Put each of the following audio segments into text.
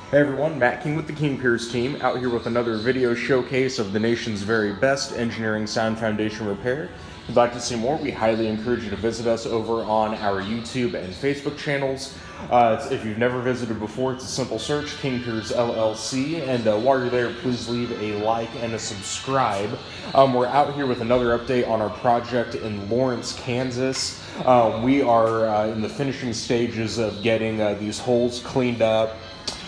Hey everyone, Matt King with the King Piers team, out here with another video showcase of the nation's very best engineering sound foundation repair. If you'd like to see more, we highly encourage you to visit us over on our YouTube and Facebook channels. If you've never visited before, it's a simple search, King Piers LLC, and while you're there, please leave a like and a subscribe. We're out here with another update on our project in Lawrence, Kansas. We are in the finishing stages of getting these holes cleaned up.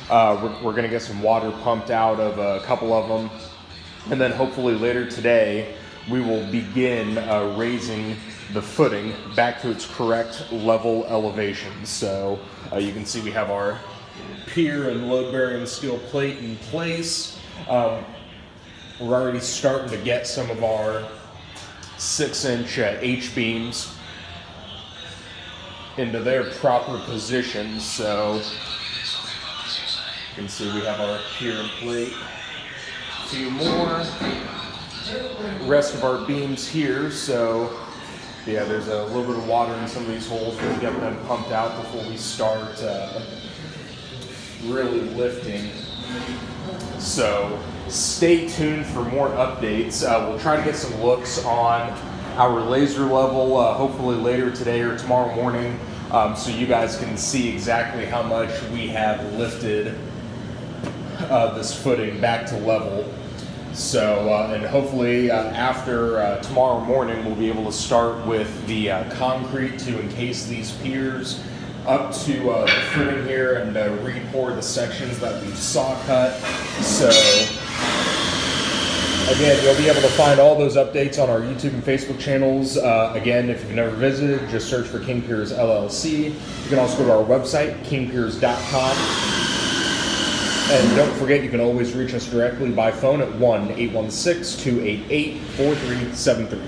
We're going to get some water pumped out of a couple of them, and then hopefully later today we will begin raising the footing back to its correct level elevation. So you can see we have our pier and load-bearing steel plate in place. We're already starting to get some of our 6-inch H-beams into their proper positions. So you can see we have our pier and plate, a few more, rest of our beams here. So yeah, there's a little bit of water in some of these holes. We'll get them pumped out before we start really lifting. So stay tuned for more updates. We'll try to get some looks on our laser level hopefully later today or tomorrow morning, so you guys can see exactly how much we have lifted this footing back to level. So, and hopefully after tomorrow morning, we'll be able to start with the concrete to encase these piers up to the footing here and re-pour the sections that we've saw cut. So, again, you'll be able to find all those updates on our YouTube and Facebook channels. Again, if you've never visited, just search for King Piers LLC. You can also go to our website, kingpiers.com. And don't forget, you can always reach us directly by phone at 1-816-288-4373.